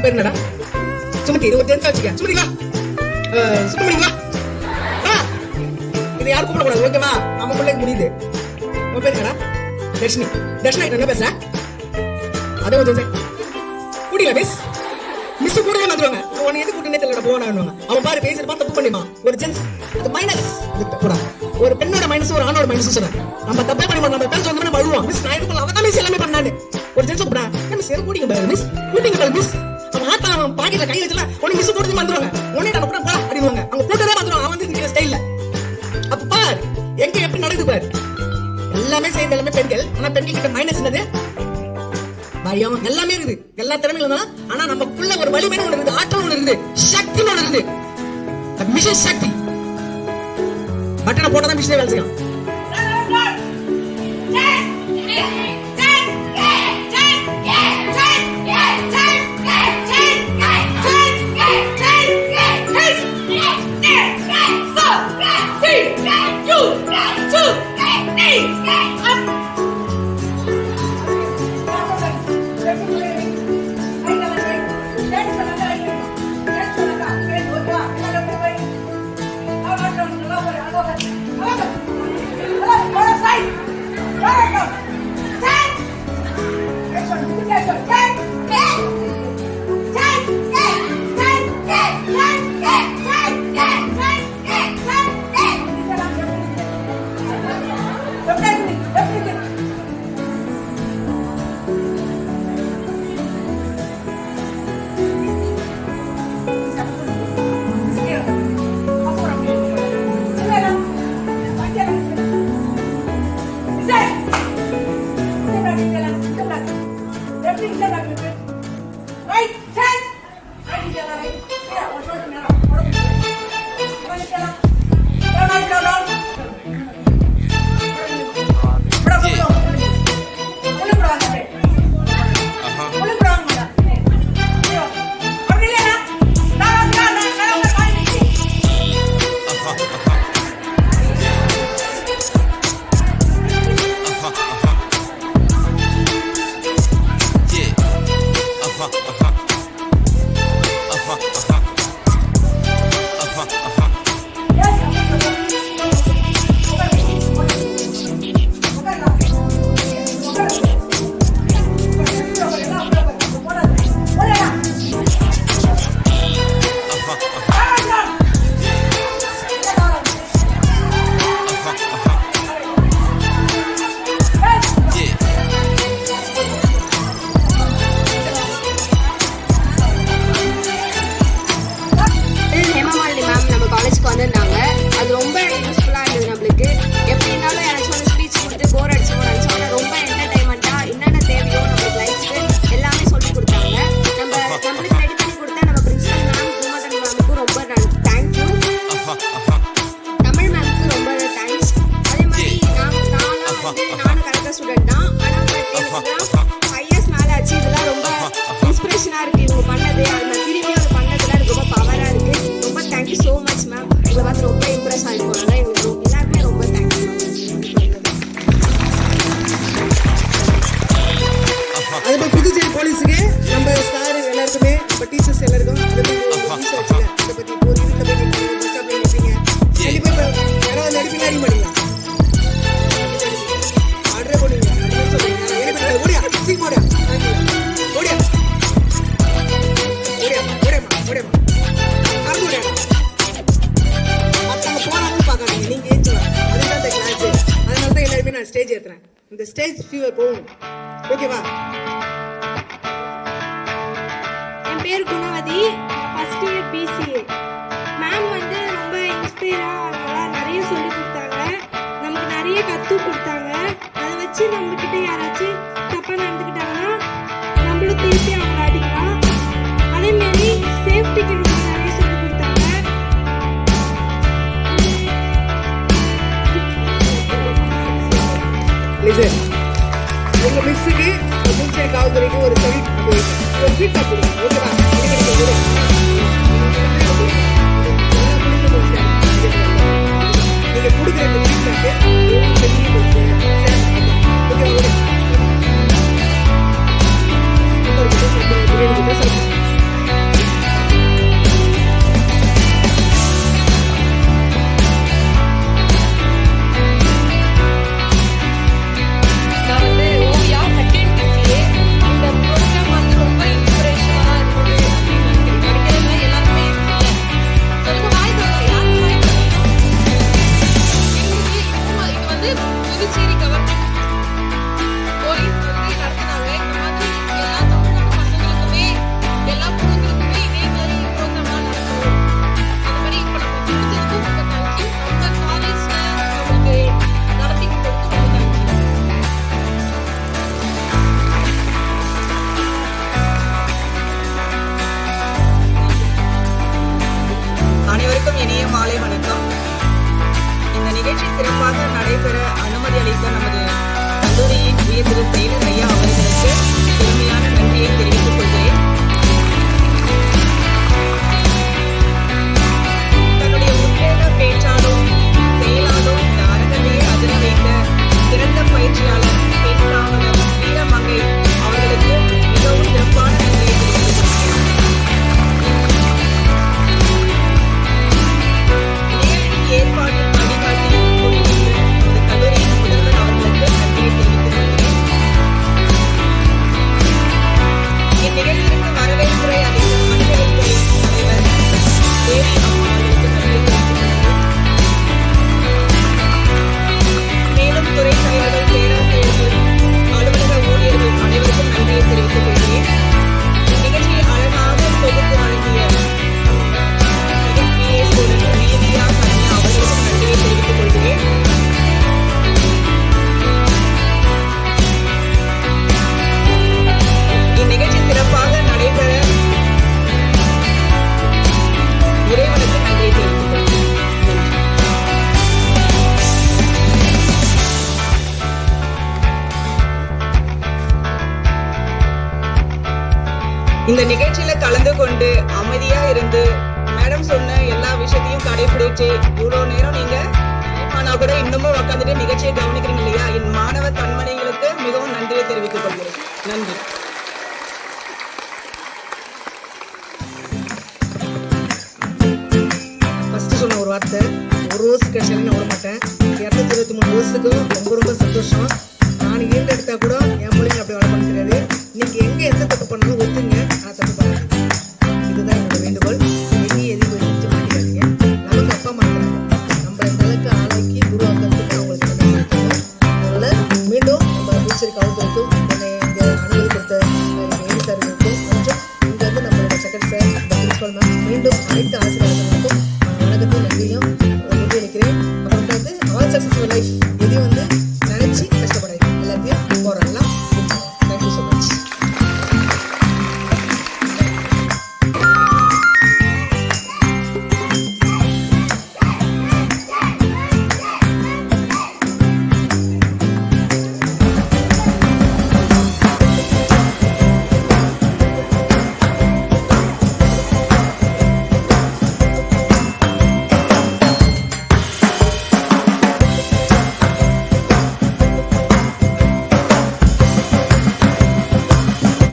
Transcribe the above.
பேர் என்னடா? சுமதி. இது ஒரு ஜென்ஸா வச்சுக்க. சுமதி வா. சுமதி வா. இது யாரும் கூப்பிடக்கூடாது, ஓகேவா? நம்ம பிள்ளைக்கு முடியுது. உன் பேர் என்னடா? தர்ஷினி. தர்ஷனா என்ன பேசுற? அதே ஒரு ஜென்ஸ் கூட்டில மிஸ். மிஸ் கூடவே வந்துருவாங்க. உன்னை எது கூட்டினே தெரியல போவானுவாங்க. அவன் பாரு பேசிட்டு பார்த்து தப்பு பண்ணிமா. ஒரு ஜென்ஸ் அது மைனஸ். ஒரு பெண்ணோட மைனஸ் ஒரு ஆணோட மைனஸ் சொல்றேன். நம்ம தப்பே பண்ணிமா. நம்ம பேர் சொந்தமே பழுவோம். மிஸ் நான் இது அவன் தான் மிஸ் எல்லாமே பண்ணானே. ஒரு ஜென்ஸ் கூப்பிடா. மிஸ் எது கூட்டிங்க பாரு மிஸ். கூட்டிங்க பாரு மிஸ். அவன் ஆத்தா அவன் பாக்கெட்ல கை வச்சல உன்னை மிஸ் கூட்டி வந்துருவாங்க. உன்னை நான் கூட போடா அப்படிவாங்க. அவங்க கூட்டவே வந்துருவாங்க. அவன் வந்து இந்த ஸ்டைல்ல. அப்ப பாரு எங்க எப்படி நடக்குது பாரு. எல்லாமே சேர்ந்து எல்லாமே பெண்கள். ஆனா பெண்கள் கிட்ட மைனஸ் என்னது? பயம். எல்லாமே இருக்குது. எல்லா திறமைகளும் தான். ஆனா நமக்குள்ள ஒரு வலிமை ஒன்று இருக்குது, ஆற்றல் ஒன்று இருக்குது, சக்தி ஒன்று இருக்குது. மிஷன் சக்தி. பட்டனை போட்டதான் மிஷினே வேலை செய்யும். ஸ்டேஜ் ஏத்துறேன். இந்த ஸ்டேஜ் ஃபீவர் போகும். ஓகேவா? என் பேர் Gunavathi. First year BCA. Ma'am வந்து ரொம்ப இன்ஸ்பயரா நிறைய சொல்லி கொடுத்தாங்க. நமக்கு நிறைய கத்து கொடுத்தாங்க. அதை வச்சு நம்ம கிட்ட யாராச்சும் தப்பா நடந்துக்கிட்டாங்கன்னா நம்மளும் திருப்பி அவங்க அடிக்கலாம். அதே மாதிரி சேஃப்டிக்கு நிறைய சொல்லி கொடுத்தாங்க. உங்க மிஸ்ஸுக்கு புதுச்சேரி காவல்துறைக்கு ஒரு ஃபீட்பேக் கொடுங்க. ஓகேவா? நீங்க கொடுக்குற இந்த ஃபீட்பேக் சிறப்பாக நடைபெற அனுமதி அளித்த நமது கல்லூரியின் உயர் திரு செயலர் ஐயா அவர்களுக்கு பெருமையான நன்றியை தெரிவித்துக் கொள்கிறேன். தன்னுடைய உத்வேக பேச்சாலும் செயலாலும் இந்த அரங்கத்தையே அதிர வைத்த சிறந்த பயிற்சியாளர் பெண் காவலர் வீரமங்கை அவர்களுக்கு மிகவும் சிறப்பான நன்றியை தெரிவித்துக் கொள்கிறேன். நிகழ்ச்சி ஏற்பாட்டில் வழிகாட்டி துணைநின்ற நமது கல்லூரியின் முதல்வர் அவர்களுக்கு நன்றியை தெரிவித்துக் கொள்கிறேன். இந்நிகழ்ச்சிக்கு வரவேற்புரை அளித்த மனிதவளத்துறை தலைவர் தேவி அம்மா அவர்களுக்கு நன்றியை தெரிவித்துக் கொள்கிறேன். மேலும் துறை தலைவர்கள், பேராசிரியர்கள், அலுவலக ஊழியர்கள் அனைவருக்கும் நன்றியை தெரிவித்துக் கொள்கிறேன். இந்நிகழ்ச்சியை அழகாக தொகுத்து வழங்கிய PA ஸ்டூடெண்ட் மேதியா சன்யா அவர்களுக்கும் நன்றியை தெரிவித்துக் கொள்கிறேன். இந்நிகழ்ச்சி சிறப்பாக நடைபெற இறைவனுக்கு நன்றியை தெரிவித்துக் கொள்கிறேன். நன்றி. இந்த நிகழ்ச்சியில கலந்து கொண்டு அமைதியா இருந்து மேடம் சொன்ன எல்லா விஷயத்தையும் கடைபிடிச்சு இவ்வளோ நேரம் நீங்க ஆனா கூட இன்னமும் உட்காந்துட்டு நிகழ்ச்சியை கவனிக்கிறீங்க இல்லையா? என் மாணவ கண்மணிகளுக்கு மிகவும் நன்றியை தெரிவித்துக் கொள்கிறேன். நன்றி. ஃபர்ஸ்ட் சொன்ன ஒரு வார்த்தை, ஒரு ரோஸ் கிடைச்சாலும் நான் விட மாட்டேன். 223 ரோஸுக்கும் ரொம்ப ரொம்ப சந்தோஷம். நான் ஈல்டு எடுத்தா கூட என்